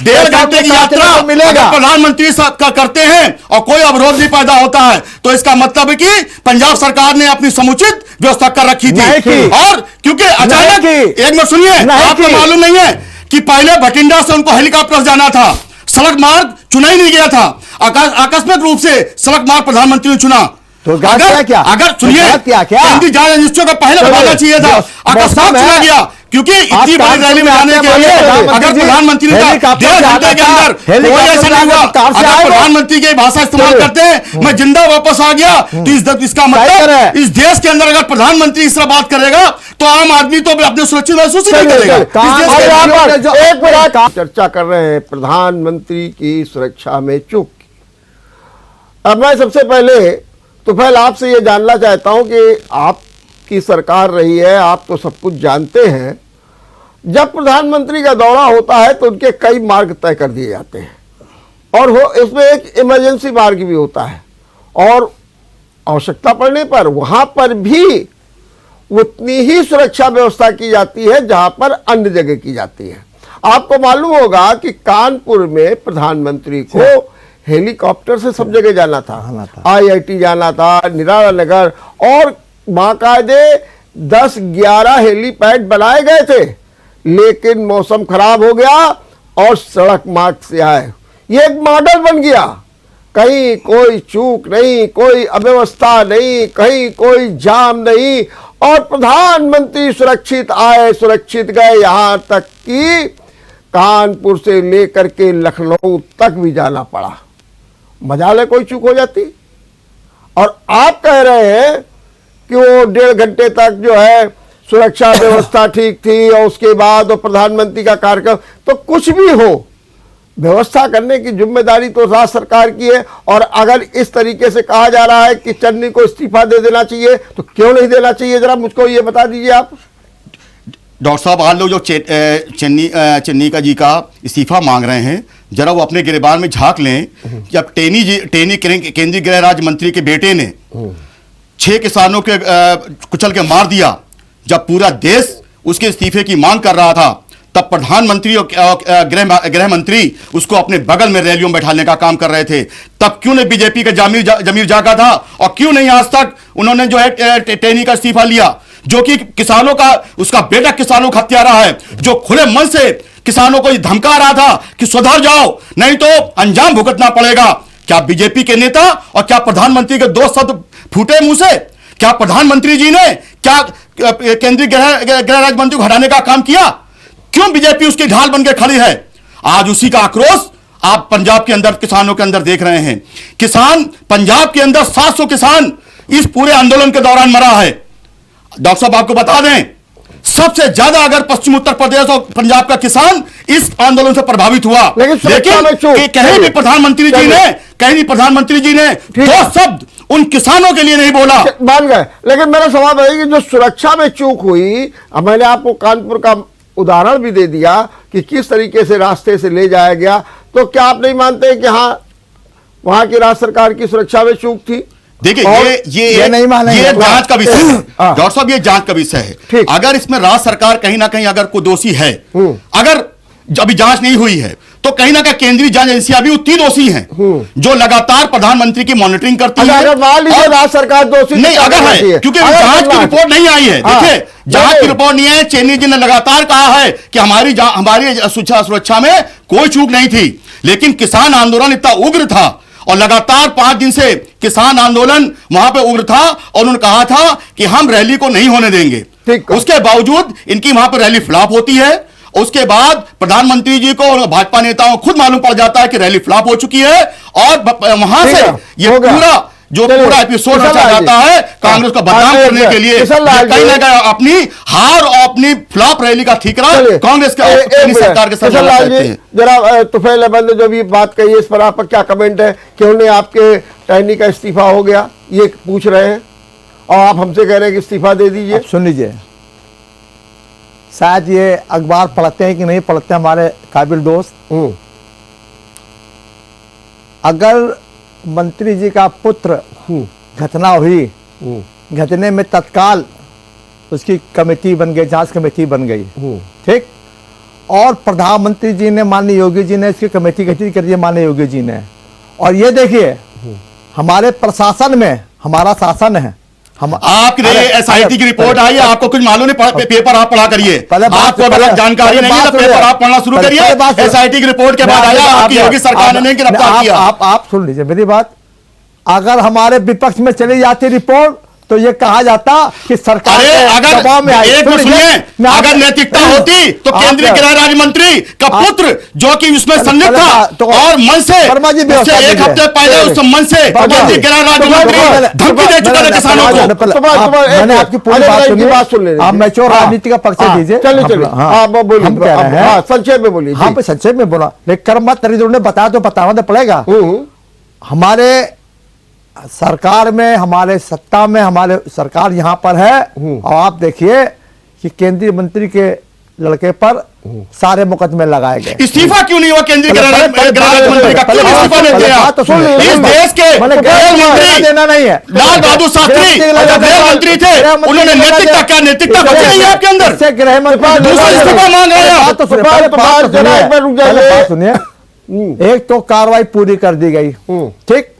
डेढ़ घंटे की यात्रा प्रधानमंत्री साहब का करते हैं और कोई अवरोध नहीं पैदा होता है, तो इसका मतलब है कि पंजाब सरकार ने अपनी समुचित व्यवस्था कर रखी थी। और क्योंकि अचानक एक मिनट सुनिए, आपको मालूम नहीं है कि पहले भटिंडा से उनको हेलीकॉप्टर से जाना था, सड़क मार्ग चुना ही नहीं गया था, आकस्मिक रूप से सड़क मार्ग प्रधानमंत्री ने चुना।
तो
अगर सुनिए, केंद्रीय जांच एजेंसियों का पहले बताना चाहिए था, आकस्मिक चुना गया, क्योंकि इतनी बड़ी रैली में जाने के लिए अगर प्रधानमंत्री का 1.5 घंटे के अंदर कोई ऐसा नहीं हुआ, अगर प्रधानमंत्री की भाषा इस्तेमाल करते हैं मैं जिंदा वापस आ गया, तो इसका मतलब इस देश के अंदर अगर प्रधानमंत्री इस तरह बात करेगा तो आम आदमी तो अपने सुरक्षित महसूस नहीं करेगा।
चर्चा कर रहे हैं प्रधानमंत्री की सुरक्षा में चूक। अब मैं सबसे पहले आपसे ये जानना चाहता हूं कि आपकी सरकार रही है, आप तो सब कुछ जानते हैं, जब प्रधानमंत्री का दौरा होता है तो उनके कई मार्ग तय कर दिए जाते हैं और इसमें एक इमरजेंसी मार्ग भी होता है और आवश्यकता पड़ने पर वहां पर भी उतनी ही सुरक्षा व्यवस्था की जाती है जहां पर अन्य जगह की जाती है। आपको मालूम होगा कि कानपुर में प्रधानमंत्री को हेलीकॉप्टर से सब जगह जाना था, IIT जाना था, निराला नगर, और बाकायदे 10-11 हेलीपैड बनाए गए थे, लेकिन मौसम खराब हो गया और सड़क मार्ग से आए, ये एक मॉडल बन गया। कहीं कोई चूक नहीं, कोई अव्यवस्था नहीं, कहीं कोई जाम नहीं, और प्रधानमंत्री सुरक्षित आए सुरक्षित गए, यहां तक कि कानपुर से लेकर के लखनऊ तक भी जाना पड़ा। मजाल है कोई चूक हो जाती। और आप कह रहे हैं कि वो 1.5 घंटे तक जो है सुरक्षा व्यवस्था ठीक थी और उसके बाद वो प्रधानमंत्री का कार्यक्रम, तो कुछ भी हो व्यवस्था करने की जिम्मेदारी तो राज्य सरकार की है। और अगर इस तरीके से कहा जा रहा है कि चन्नी को इस्तीफा दे देना चाहिए तो क्यों नहीं देना चाहिए, जरा मुझको ये बता दीजिए आप।
डॉक्टर साहब, आज लोग जो चन्नी का जी का इस्तीफा मांग रहे हैं, जरा वो अपने गिरबान में झांक लें। जब टेनी केंद्रीय गृह राज्य मंत्री के बेटे ने 6 किसानों के कुचल के मार दिया, जब पूरा देश उसके इस्तीफे की मांग कर रहा था, तब प्रधानमंत्री और गृह मंत्री उसको अपने बगल में रैलियों में बैठाने का काम कर रहे थे। तब क्यों नहीं बीजेपी का जमीर जागा था, और क्यों नहीं आज तक उन्होंने जो है टेनी का इस्तीफा लिया, जो कि किसानों का, उसका बेटा किसानों का हत्यारा है, जो खुले मन से किसानों को धमका रहा था कि सुधर जाओ नहीं तो अंजाम भुगतना पड़ेगा। क्या बीजेपी के नेता और क्या प्रधानमंत्री के 2 शब्द फूटे मुंह से? क्या प्रधानमंत्री जी ने क्या केंद्रीय गृह राज्य मंत्री को हटाने का काम किया? क्यों बीजेपी उसकी ढाल बनकर खड़ी है? आज उसी का आक्रोश आप पंजाब के अंदर किसानों के अंदर देख रहे हैं। किसान पंजाब के अंदर 700 किसान इस पूरे आंदोलन के दौरान मरा है। डॉक्टर साहब आपको बता दें, सबसे ज्यादा अगर पश्चिम उत्तर प्रदेश और पंजाब का किसान इस आंदोलन से प्रभावित हुआ, लेकिन कहीं भी प्रधानमंत्री जी ने 2 शब्द उन किसानों के लिए नहीं बोला।
मान गए, लेकिन मेरा सवाल है कि जो सुरक्षा में चूक हुई, मैंने आपको कानपुर का उदाहरण भी दे दिया कि किस तरीके से रास्ते से ले जाया गया, तो क्या आप नहीं मानते कि हाँ वहां की राज्य सरकार की सुरक्षा में चूक थी?
देखिए, ये नहीं मानेंगे, ये जांच का विषय है डॉक्टर साहब, ये जांच का विषय है। अगर इसमें राज्य सरकार कहीं ना कहीं अगर कोई दोषी है, अगर अभी जांच नहीं हुई है, तो कहीं ना कहीं केंद्रीय जांच एजेंसियां भी उतनी दोषी हैं जो लगातार प्रधानमंत्री की मॉनिटरिंग करती है।
अगर मान लीजिए राज्य सरकार दोषी
नहीं, अगर है, क्योंकि जांच की रिपोर्ट नहीं आई है। देखिए, जांच की रिपोर्ट नहीं है। चेन्नी जी ने लगातार कहा है कि हमारी सुरक्षा में कोई चूक नहीं थी, लेकिन किसान आंदोलन इतना उग्र था और लगातार 5 दिन से किसान आंदोलन वहां पे उग्र था, और उन्होंने कहा था कि हम रैली को नहीं होने देंगे। उसके बावजूद इनकी वहां पर रैली फ्लॉप होती है। उसके बाद प्रधानमंत्री जी को और भाजपा नेताओं को खुद मालूम पड़ जाता है कि रैली फ्लॉप हो चुकी है, और वहां से ये जो पूरा एपिसोड रचा जाता है कांग्रेस को बदनाम करने के लिए, कहीं ना कहीं अपनी हार और अपनी फ्लॉप रैली का ठीकरा कांग्रेस के सरकार के साथ करते हैं।
जरा तुफैल अहमद ने जो भी बात कही है इस पर आपका क्या कमेंट है? क्यों नहीं आपके टहनी का इस्तीफा हो गया ये पूछ रहे हैं और आप हमसे कह रहे हैं कि इस्तीफा दे दीजिए।
सुन लीजिए, शायद ये अखबार पढ़ते हैं कि नहीं पढ़ते हमारे काबिल दोस्त। अगर मंत्री जी का पुत्र घटना हुई, घटने में तत्काल उसकी कमेटी बन गई, जांच कमेटी बन गई, ठीक, और प्रधानमंत्री जी ने, माननीय योगी जी ने इसकी कमेटी गठित कर दी, माननीय योगी जी ने। और ये देखिए हमारे प्रशासन में हमारा शासन है, हम
आपकी एसआईटी की रिपोर्ट आई है, आपको कुछ मालूम नहीं, पेपर आप पढ़ा करिए, आपको अगर जानकारी नहीं है तो पेपर आप पढ़ना शुरू करिए। एसआईटी की रिपोर्ट के बाद आया आपकी योगी सरकार ने नहीं गिरफ्तार किया।
आप सुन लीजिए मेरी बात, अगर हमारे विपक्ष में चली जाती रिपोर्ट तो ये कहा जाता कि सरकार दबाव में आई।
एक सुनिए, अगर नैतिकता होती तो केंद्रीय गृह राज्य मंत्री का पुत्र जो कि उसमें संलिप्त था और मन से एक हफ्ते पहले उस मन से केंद्रीय गृह राज्य मंत्री धमकी दे चुका है किसानों को।
मैंने आपकी पूरी बात सुन ली, आप मैच्योर राजनीति का पक्ष दीजिए।
हम कह रहे हैं संक्षेप में बोलिए।
हाँ संक्षेप में बोला, लेकिन कर्म मत ने बताया तो बताना तो पड़ेगा। हमारे सरकार में, हमारे सत्ता में, हमारे सरकार यहां पर है और आप देखिए कि केंद्रीय मंत्री के लड़के पर सारे मुकदमे लगाए गए।
इस्तीफा क्यों नहीं हुआ केंद्रीय गृह राज्य मंत्री का? क्यों इस्तीफा नहीं दिया? इस देश के रेल मंत्री
देना नहीं है,
लाल बहादुर शास्त्री जब रेल मंत्री थे उन्होंने नैतिकता क्या, नैतिकता बची नहीं है आपके अंदर?
गृह मंत्री
दूसरा इस्तीफा मांग रहे हैं।
सुनिए, एक तो कार्रवाई पूरी कर दी गई, ठीक,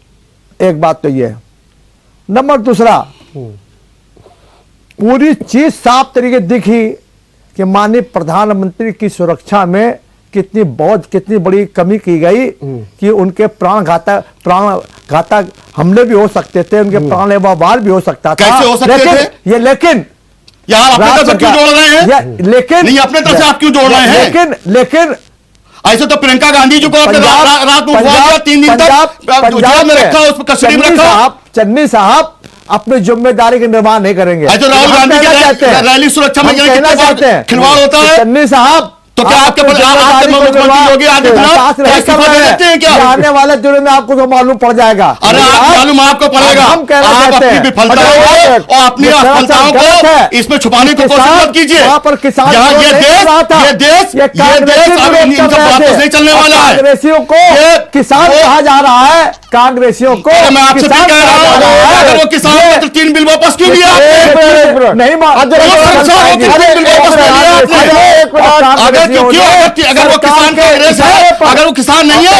एक बात तो ये है। नंबर दूसरा, पूरी चीज साफ तरीके दिखी कि माननीय प्रधानमंत्री की सुरक्षा में कितनी बड़ी कमी की गई कि उनके प्राण घातक हमले भी हो सकते थे, उनके प्राण लेवाबार भी हो सकता था।
कैसे हो सकते थे?
लेकिन
यार अपने तरफ से क्यों जोड़ रहे हैं?
लेकिन
नहीं, अपने तरफ से आप क्यों जोड़ रहे हैं?
लेकिन
ऐसे तो प्रियंका गांधी जी को रात में उपवास 3 दिन तक जेल में रखा, उस पर कस्टडी में रखा।
चन्नी साहब अपनी जिम्मेदारी का निर्वाह नहीं करेंगे।
ऐसे राहुल गांधी की रैली सुरक्षा में खिलवाड़ होता है।
चन्नी साहब
तो क्या आपके मुख्यमंत्री योगी आदित्यनाथ देते हैं क्या?
आने वाले दिनों में आपको तो मालूम पड़ जाएगा।
अरे मालूम आपको पड़ेगा।
हम कह रहे हैं
अपनी विफलताओं और अपनी असफलताओं को इसमें छुपाने की कोशिश मत कीजिए।
वहां पर किसान
ये देश नहीं चलने वाला है।
कांग्रेसियों को किसान कहा जा रहा है, कांग्रेसियों को
मैं आपसे भी कह रहा हूं, अगर वो किसान 3 बिल वापस क्यों दिया?
नहीं
अगर वो किसान कांग्रेस है, अगर वो किसान नहीं है,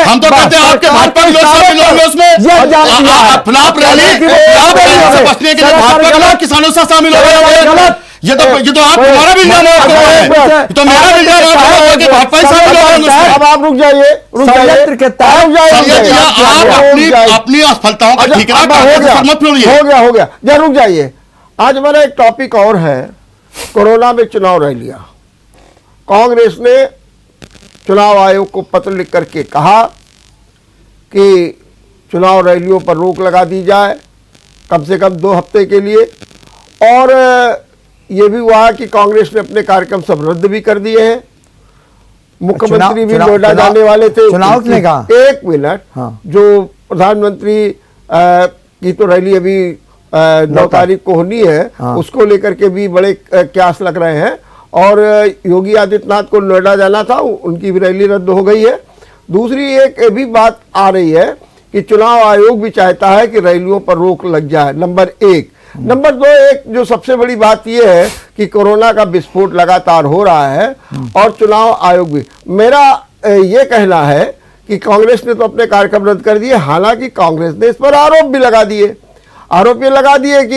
हम तो कहते हैं आपके भाजपा के उसमें फ्लॉप रैली से बचने के लिए भाजपा के लोग किसानों से शामिल हो गए। ये तो आप हमारा भी इल्जाम है, तो मेरा भी इल्जाम है कि भाजपा ही शामिल हो गए।
अब आप रुक जाइए,
आप अपनी असफलताओं का ठीकरा
हो गया। जरा रुक जाइए। आज हमारा एक टॉपिक और है, कोरोना में चुनाव रैलियां। कांग्रेस ने चुनाव आयोग को पत्र लिख करके कहा कि चुनाव रैलियों पर रोक लगा दी जाए कम से कम 2 हफ्ते के लिए। और ये भी हुआ कि कांग्रेस ने अपने कार्यक्रम सब रद्द भी कर दिए हैं। मुख्यमंत्री भी नोएडा जाने वाले थे।
चुनाव ने कहा,
एक मिनट, जो प्रधानमंत्री की तो रैली अभी 9 तारीख को होनी है, उसको लेकर के भी बड़े क्यास लग रहे हैं। और योगी आदित्यनाथ को नोएडा जाना था, उनकी भी रैली रद्द हो गई है। दूसरी एक भी बात आ रही है कि चुनाव आयोग भी चाहता है कि रैलियों पर रोक लग जाए, नंबर 1। नंबर 2, एक जो सबसे बड़ी बात यह है कि कोरोना का विस्फोट लगातार हो रहा है और चुनाव आयोग भी। मेरा ये कहना है कि कांग्रेस ने तो अपने कार्यक्रम रद्द कर दिए, हालांकि कांग्रेस ने इस पर आरोप भी लगा दिए। आरोप ये लगा दिए कि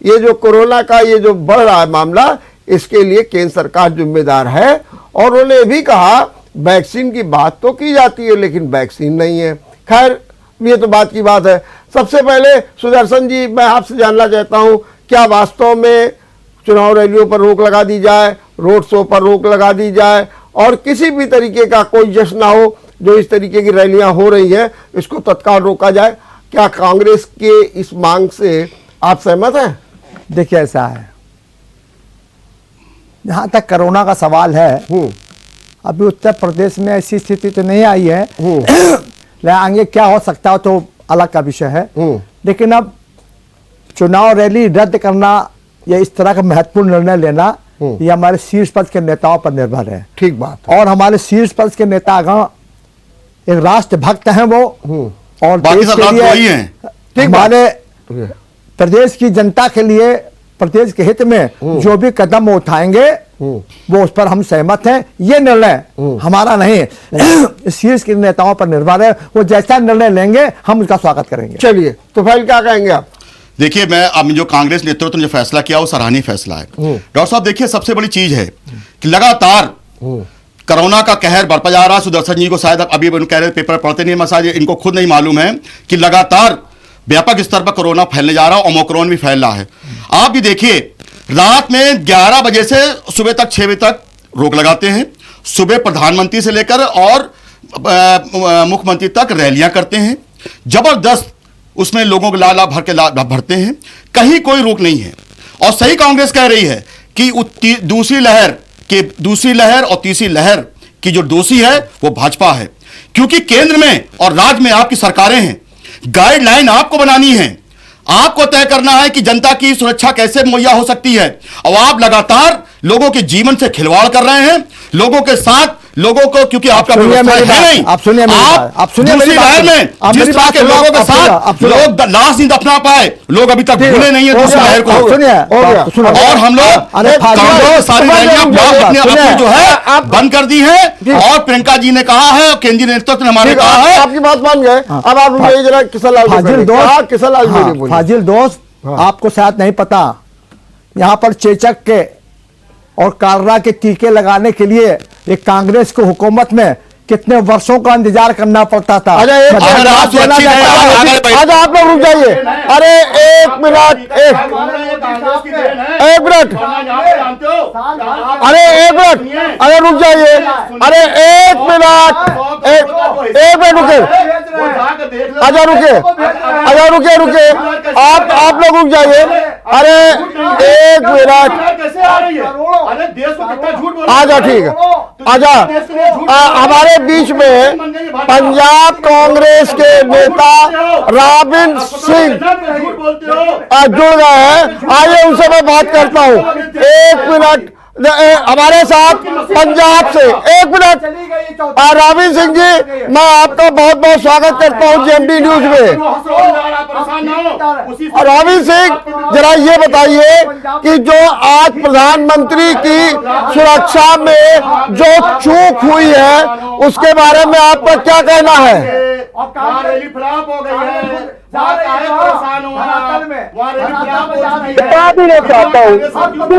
ये जो कोरोना का ये जो बढ़ रहा है मामला, इसके लिए केंद्र सरकार जिम्मेदार है। और उन्होंने भी कहा वैक्सीन की बात तो की जाती है लेकिन वैक्सीन नहीं है। खैर, ये तो बात की बात है। सबसे पहले सुदर्शन जी, मैं आपसे जानना चाहता हूं, क्या वास्तव में चुनाव रैलियों पर रोक लगा दी जाए, रोड शो पर रोक लगा दी जाए और किसी भी तरीके का कोई जश्न ना हो, जो इस तरीके की रैलियां हो रही हैं इसको तत्काल रोका जाए। क्या कांग्रेस के इस मांग से आप सहमत हैं?
देखिए ऐसा है, जहां तक कोरोना का सवाल है, अभी उत्तर प्रदेश में ऐसी स्थिति तो नहीं आई है, लेकिन आगे क्या हो सकता है तो अलग का विषय है। लेकिन अब चुनाव रैली रद्द करना या इस तरह का महत्वपूर्ण निर्णय लेना ये हमारे शीर्ष पद के नेताओं पर निर्भर है।
ठीक बात।
और हमारे शीर्ष पद के नेतागण एक राष्ट्रभक्त हैं वो, और
बाकी
देश
सब
के लिए
वही हैं।
हमारे प्रदेश की जनता के लिए, प्रदेश के हित में जो भी कदम वो उठाएंगे वो उस पर हम सहमत हैं। ये निर्णय हमारा नहीं, शीर्ष के नेताओं पर निर्भर है, वो जैसा निर्णय लेंगे हम उसका स्वागत करेंगे।
चलिए तो फिर क्या कहेंगे आप?
देखिए, मैं अब जो कांग्रेस नेतृत्व ने जो फैसला किया वो सराहनीय फैसला है। डॉक्टर साहब देखिए, सबसे बड़ी चीज है कि लगातार कोरोना का कहर बढ़ता जा रहा है। सुदर्शन जी को शायद अभी कह रहे पेपर पढ़ते नहीं, मसाज इनको खुद नहीं मालूम है कि लगातार व्यापक स्तर पर कोरोना फैलने जा रहा है, ओमिक्रॉन भी फैल रहा है। आप भी देखिए, रात में 11 बजे से सुबह तक 6 बजे तक रोक लगाते हैं। सुबह प्रधानमंत्री से लेकर और मुख्यमंत्री तक रैलियां करते हैं, जबरदस्त उसमें लोगों को लाला भर के भरते हैं, कहीं कोई रोक नहीं है। और सही कांग्रेस कह रही है कि दूसरी लहर और तीसरी लहर की जो दोषी है वो भाजपा है, क्योंकि केंद्र में और राज्य में आपकी सरकारें हैं। गाइडलाइन आपको बनानी है, आपको तय करना है कि जनता की सुरक्षा कैसे मुहैया हो सकती है। और आप लगातार लोगों के जीवन से खिलवाड़ कर रहे हैं, लोगों के साथ लोगों को, क्योंकि आपका व्यवस्था है नहीं।
आप सुनिए
दूसरी लहर में जिस तरह के लोगों के साथ लोग लाश नहीं दफना पाए, लोग अभी तक भूले नहीं है दूसरी लहर को। और हम लोग सारी रैलियां जो है बंद कर दी है। और प्रियंका जी ने कहा है, केंद्रीय नेतृत्व ने हमारे कहा है।
आपकी बात मान गए। अब आप जरा
फाजिल दोस्त, आपको शायद नहीं पता, यहाँ पर चेचक के और कालरा के टीके लगाने के लिए एक कांग्रेस को हुकूमत में कितने वर्षों का इंतजार करना पड़ता था।
आज आप लोग रुक जाइए। अरे एक मिनट, अरे रुक जाइए। अरे एक मिनट रुके। रुके आप लोग रुक जाइए। अरे एक मिनट, आजा, ठीक है, आजा। हमारे बीच में पंजाब कांग्रेस के नेता रॉबिन सिंह जुड़ गए हैं। आइए उनसे मैं बात करता हूं। एक मिनट, हमारे साथ पंजाब से, एक मिनट, रॉबिन सिंह जी, मैं आपका बहुत बहुत स्वागत करता हूं जेएमडी न्यूज में। रॉबिन सिंह, जरा ये बताइए कि जो आज प्रधानमंत्री की सुरक्षा में जो चूक हुई है उसके बारे में आपका क्या कहना है?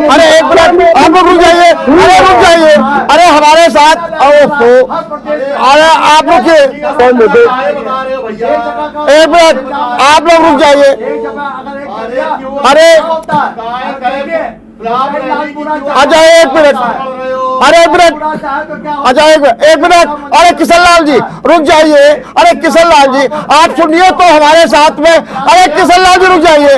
अरे एक मिनट, आप लोग रुक जाइए। अरे हमारे साथ, अरे आप रुकिए, एक मिनट, आप लोग रुक जाइए। अरे अच्छा एक मिनट, एक मिनट, अरे किशन लाल जी रुक जाइए। अरे किशन लाल जी आप सुनिए तो हमारे साथ में। अरे किशन लाल जी रुक जाइए।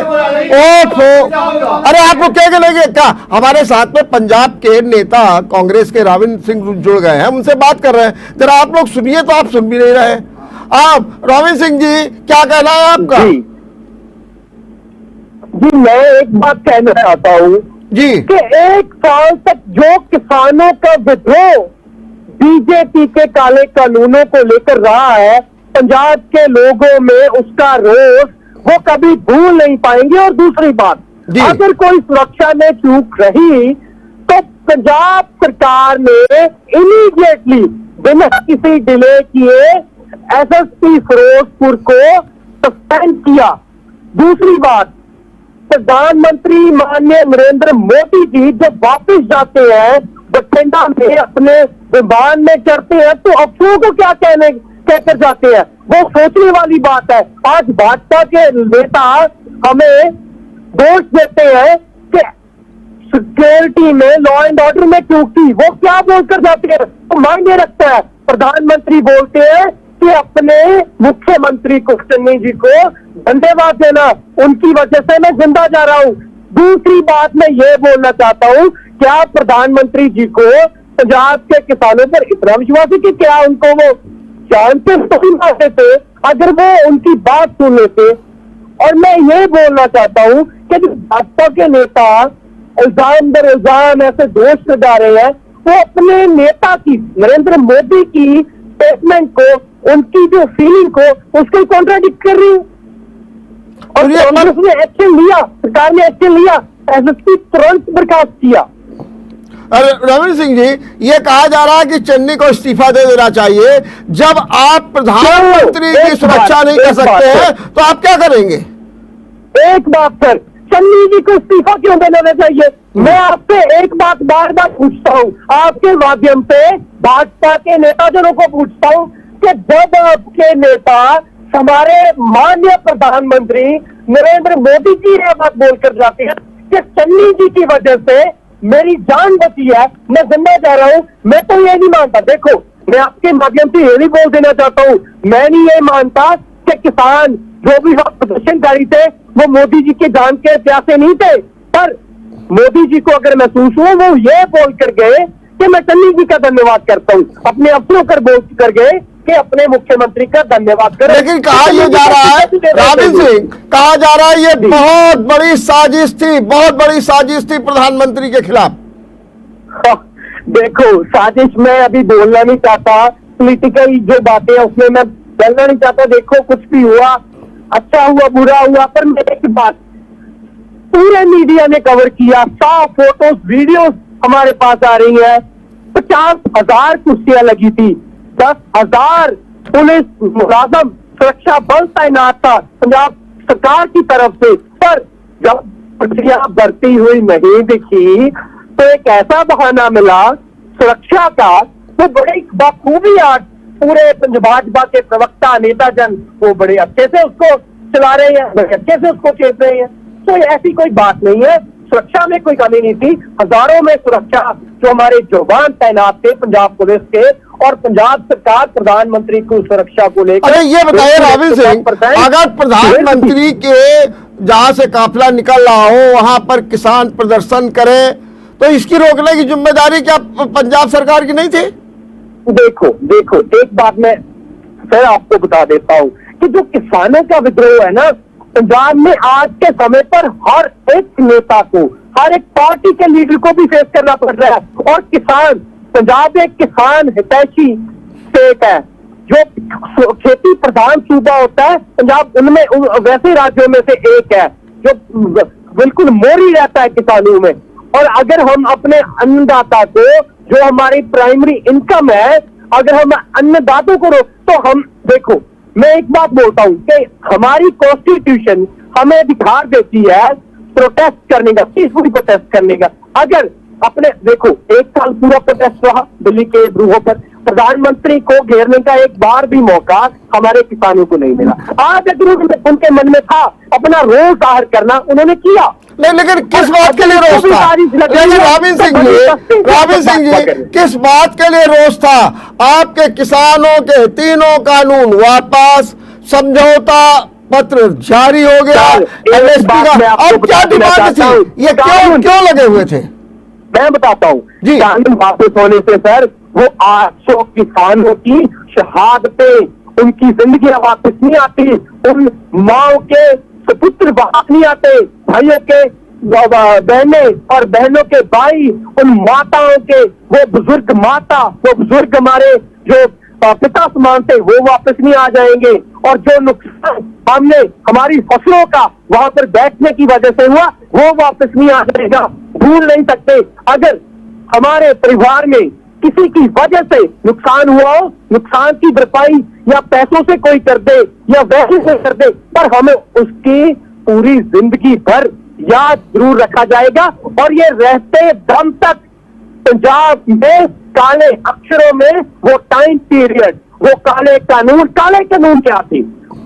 अरे आप रुक के लेंगे क्या? हमारे साथ में पंजाब के नेता कांग्रेस के रॉबिन सिंह जुड़ गए हैं, उनसे बात कर रहे हैं। जरा आप लोग सुनिए तो आप सुन भी नहीं रहे। आप रॉबिन सिंह जी क्या कहना है आपका?
जी मैं एक बात कहना चाहता हूँ
जी
कि 1 साल तक जो किसानों का विद्रोह बीजेपी के काले कानूनों को लेकर रहा है, पंजाब के लोगों में उसका रोष वो कभी भूल नहीं पाएंगे। और दूसरी बात, अगर कोई सुरक्षा में चूक रही तो पंजाब सरकार ने इमीडिएटली बिना किसी डिले किए एसएसपी फिरोजपुर को सस्पेंड किया। दूसरी बात, प्रधानमंत्री माननीय नरेंद्र मोदी जी जब वापस जाते हैं बठिंडा में अपने विमान में चढ़ते हैं तो अफसरों को क्या कहकर जाते हैं, वो सोचने वाली बात है। आज भाजपा के नेता हमें दोष देते हैं कि सिक्योरिटी में, लॉ एंड ऑर्डर में क्यों की? वो क्या बोलकर जाते हैं? तो मायने रखता है। प्रधानमंत्री बोलते हैं कि अपने मुख्यमंत्री को, चन्नी जी को धन्यवाद देना, उनकी वजह से मैं जिंदा जा रहा हूं। दूसरी बात मैं ये बोलना चाहता हूं, क्या प्रधानमंत्री जी को पंजाब के किसानों पर इतना विश्वास है कि क्या उनको वो जानते तो मारते थे अगर वो उनकी बात सुन लेते? और मैं ये बोलना चाहता हूं कि जो भाजपा के नेता इल्जाम दर इल्जाम ऐसे दोष लगा रहे हैं, वो अपने नेता की, नरेंद्र मोदी की स्टेटमेंट को, उनकी जो फीलिंग को, उसको कॉन्ट्राडिक्ट कर रही हूं। और कांग्रेस ने एक्शन लिया, सरकार ने एक्शन लिया, एसएसपी तुरंत बर्खास्त किया।
रविंद्र सिंह जी, ये कहा जा रहा है कि चन्नी को इस्तीफा दे देना चाहिए। जब आप प्रधानमंत्री की सुरक्षा नहीं कर सकते हैं तो आप क्या करेंगे?
एक बात सर, चन्नी जी को इस्तीफा क्यों देना चाहिए? मैं आपसे एक बात बार बार पूछता हूं, आपके माध्यम से भाजपा के नेताजनों को पूछता हूं कि जब आपके नेता हमारे माननीय प्रधानमंत्री नरेंद्र मोदी जी ये बात बोलकर जाते हैं कि चन्नी जी की वजह से मेरी जान बची है, मैं जिंदा जा रहा हूं, मैं तो ये नहीं मानता। देखो, मैं आपके माध्यम से ये भी बोल देना चाहता हूं, मैं नहीं ये मानता कि किसान जो भी प्रदर्शनकारी थे वो मोदी जी के जान के प्यासे नहीं थे, पर मोदी जी को अगर महसूस हुआ, वो ये बोल कर गए कि मैं चन्नी जी का धन्यवाद करता हूं, अपने अफसरों कर बोल कर गए कि अपने मुख्यमंत्री का धन्यवाद करें।
लेकिन कहा यह जा रहा है राविंद्र सिंह, कहा जा रहा है ये बहुत बड़ी साजिश थी, बहुत बड़ी साजिश थी प्रधानमंत्री के खिलाफ।
देखो, साजिश मैं अभी बोलना नहीं चाहता, पॉलिटिकल जो बातें हैं उसमें मैं बोलना नहीं चाहता। देखो, कुछ भी हुआ, अच्छा हुआ बुरा हुआ, पर मेरे की बात पूरे मीडिया ने कवर किया, 100 फोटोज वीडियोस हमारे पास आ रही है। 50,000 कुर्सियां लगी थी, 10,000 पुलिस मुलाजम सुरक्षा बल तैनात था पंजाब सरकार की तरफ से, पर जब प्रक्रिया बढ़ती हुई नहीं दिखी तो एक ऐसा बहाना मिला सुरक्षा का, तो बड़ी बखूबी आज पूरे भाजपा के प्रवक्ता नेताजन वो बड़े अच्छे से उसको चला रहे हैं, बड़े अच्छे से उसको चेप रहे हैं। तो ऐसी कोई बात नहीं है, सुरक्षा में कोई कमी नहीं थी। हजारों में सुरक्षा जो हमारे जवान तैनात थे पंजाब पुलिस के, और पंजाब सरकार प्रधानमंत्री को सुरक्षा को लेकर।
अरे ये बताइए राविंद्र सिंह, अगर प्रधानमंत्री के जहां से काफिला निकल रहा हो वहां पर किसान प्रदर्शन करे तो इसकी रोकने की जिम्मेदारी क्या पंजाब सरकार की नहीं थी?
देखो, एक बात मैं फिर आपको बता देता हूं कि जो किसानों का विद्रोह है ना, पंजाब में आज के समय पर हर एक नेता को, हर एक पार्टी के लीडर को भी फेस करना पड़ रहा है। और किसान, पंजाब एक किसान हितैषी स्टेट है, जो खेती प्रधान सूबा होता है पंजाब, उनमें वैसे राज्यों में से एक है जो बिल्कुल मोरी रहता है किसानों में। और अगर हम अपने अन्नदाता को, जो हमारी प्राइमरी इनकम है, अगर हम अन्नदातों को तो हम देखो, मैं एक बात बोलता हूं कि हमारी कॉन्स्टिट्यूशन हमें अधिकार देती है प्रोटेस्ट करने का, पीसफुली प्रोटेस्ट करने का। अगर अपने देखो, एक साल पूरा प्रोटेस्ट रहा दिल्ली के ब्रूहों पर, प्रधानमंत्री को घेरने का एक बार भी मौका हमारे किसानों को नहीं मिला। आज अगर उनके मन में था अपना रोल जाहिर करना, उन्होंने किया।
नहीं, लेकिन किस बात के लिए रोष था? लेकिन राविंद्र सिंह जी किस बात के लिए रोष था? आपके किसानों के 3 कानून वापस, समझौता पत्र जारी हो गया, एमएसपी का, अब क्या डिमांड थी? ये क्यों लगे हुए थे?
मैं बताता हूँ जी। कानून वापस होने से सर, वो 800 किसानों की शहादतें, उनकी जिंदगी वापस नहीं आती, उन माओ के सुपुत्र वापस नहीं आते, भाइयों के बहने और बहनों के भाई, उन माताओं के, वो बुजुर्ग माता, वो बुजुर्ग हमारे जो पिता समान थे, वो वापस नहीं आ जाएंगे। और जो नुकसान हमने हमारी फसलों का वहां पर बैठने की वजह से हुआ, वो वापस नहीं आ जाएगा, भूल नहीं सकते। अगर हमारे परिवार में किसी की वजह से नुकसान हुआ हो, नुकसान की भरपाई या पैसों से कोई कर दे या वैसे से कर दे, पर हमें उसकी पूरी जिंदगी भर याद जरूर रखा जाएगा। और ये रहते दम तक पंजाब में काले अक्षरों में वो टाइम पीरियड, वो काले कानून क्या थे,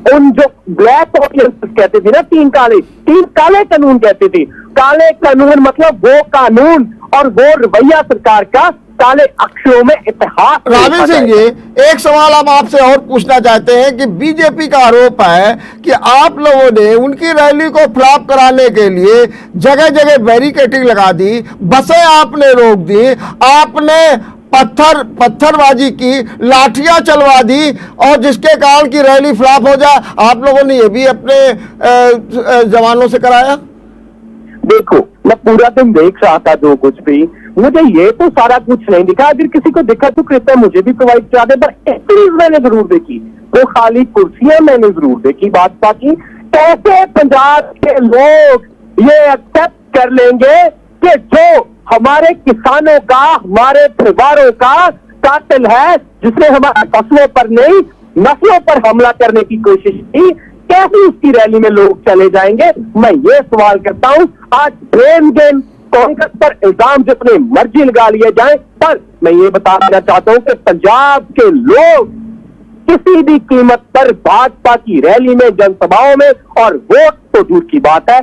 उन जो ब्लैक ऑडियंस कहते थे ना, तीन काले कानून कहते थे। काले कानून मतलब वो कानून और वो रवैया सरकार का काले अक्षरों में इतिहास।
रावी सिंह जी, एक सवाल हम आपसे और पूछना चाहते हैं कि बीजेपी का आरोप है कि आप लोगों ने उनकी रैली को फ्लॉप कराने के लिए जगह जगह बैरिकेडिंग लगा दी, बसें आपने रोक दी, आपने पत्थरबाजी की, लाठियां चलवा दी, और जिसके कारण की रैली फ्लॉप हो जाए। आप लोगों ने ये भी अपने जवानों से कराया।
देखो, मैं पूरा दिन देख रहा था जो कुछ भी, मुझे ये तो सारा कुछ नहीं दिखा। अगर किसी को दिखा तो कृपया मुझे भी प्रोवाइड करा दे। पर एक चीज मैंने जरूर देखी, वो खाली कुर्सियां मैंने जरूर देखी। भाजपा की कैसे पंजाब के लोग ये एक्सेप्ट कर लेंगे कि जो हमारे किसानों का, हमारे परिवारों का कातिल है, जिसने हमारे फसलों पर नहीं नस्लों पर हमला करने की कोशिश की, कैसे उसकी रैली में लोग चले जाएंगे? मैं ये सवाल करता हूं। आज ब्लेम गेम कांग्रेस पर इल्जाम जितने मर्जी लगा लिए जाएं, पर मैं ये बताना चाहता हूं कि पंजाब के लोग किसी भी कीमत पर भाजपा की रैली में, जनसभाओं में, और वोट तो दूर की बात है,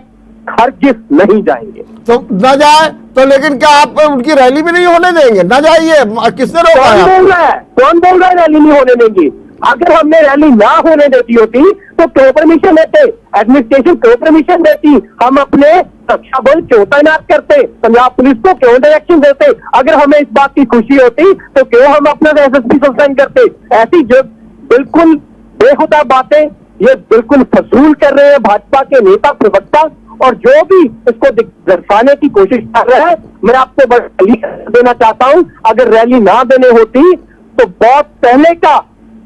हरगिज़ नहीं जाएंगे।
तो न जाए तो, लेकिन क्या आप उनकी रैली भी नहीं होने देंगे? न जाइए, किसने रोका है?
कौन बोल रहा है रैली नहीं होने देंगे? अगर हमने रैली ना होने देती होती तो क्यों परमिशन देते? एडमिनिस्ट्रेशन क्यों परमिशन देती? हम अपने सुरक्षा बल क्यों तैनात करते? पंजाब पुलिस को क्यों डायरेक्शन देते? अगर हमें इस बात की खुशी होती तो क्यों हम अपना एसएसपी सस्पेंड करते? ऐसी जो बिल्कुल बेहुदा बातें ये बिल्कुल फजूल कर रहे हैं भाजपा के नेता प्रवक्ता, और जो भी इसको दर्शाने की कोशिश कर रहा है। मैं आपको बड़ी देना चाहता हूं, अगर रैली ना देने होती तो बहुत पहले का,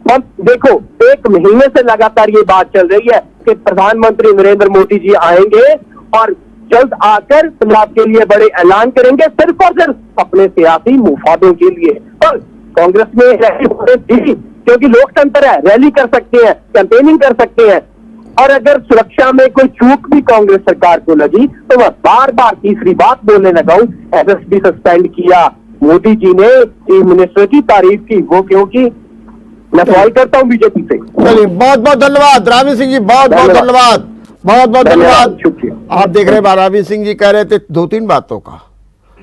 हम देखो 1 महीने से लगातार ये बात चल रही है कि प्रधानमंत्री नरेंद्र मोदी जी आएंगे और जल्द आकर पंजाब के लिए बड़े ऐलान करेंगे, सिर्फ और सिर्फ अपने सियासी मुफादों के लिए। और कांग्रेस में रैली होने दी क्योंकि लोकतंत्र है, रैली कर सकते हैं, कैंपेनिंग कर सकते हैं। और अगर सुरक्षा में कोई चूक भी कांग्रेस सरकार को लगी तो मैं बार बार तीसरी बात बोलने लगा हूं, एसएसपी सस्पेंड किया मोदी जी ने, चीफ मिनिस्टर की तारीफ की, वो क्योंकि मैं सवाल करता हूं बीजेपी से।
चलिए, बहुत बहुत धन्यवाद रावी सिंह जी, बहुत बहुत धन्यवाद, बहुत बहुत धन्यवाद।
शुक्रिया।
आप देख रहे हैं रावी सिंह जी कह रहे थे 2-3 बातों का,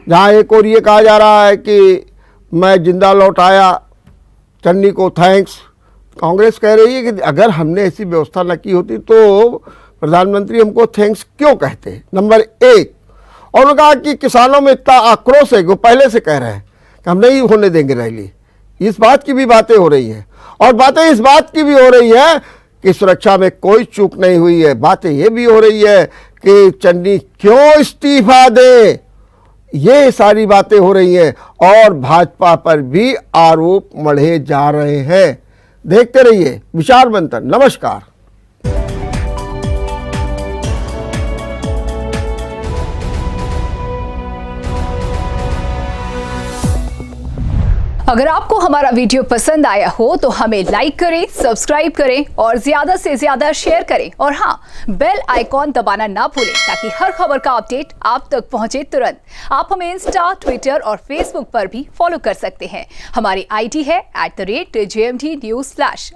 जहां एक और ये कहा जा रहा है कि मैं जिंदा लौट आया, चन्नी को थैंक्स। कांग्रेस कह रही है कि अगर हमने ऐसी व्यवस्था न की होती तो प्रधानमंत्री हमको थैंक्स क्यों कहते? नंबर 1। और उन्होंने कहा कि किसानों में इतना आक्रोश है, वो पहले से कह रहे हैं कि हम नहीं होने देंगे रैली। इस बात की भी बातें हो रही हैं, और बातें इस बात की भी हो रही है कि सुरक्षा में कोई चूक नहीं हुई है। बातें ये भी हो रही है कि चन्नी क्यों इस्तीफा दे, ये सारी बातें हो रही हैं, और भाजपा पर भी आरोप मढ़े जा रहे हैं। देखते रहिए विचार मंथन। नमस्कार।
अगर आपको हमारा वीडियो पसंद आया हो तो हमें लाइक करें, सब्सक्राइब करें और ज्यादा से ज्यादा शेयर करें, और हाँ, बेल आइकॉन दबाना ना भूलें ताकि हर खबर का अपडेट आप तक पहुंचे तुरंत। आप हमें इंस्टा, ट्विटर और फेसबुक पर भी फॉलो कर सकते हैं। हमारी आईडी है @JMT News।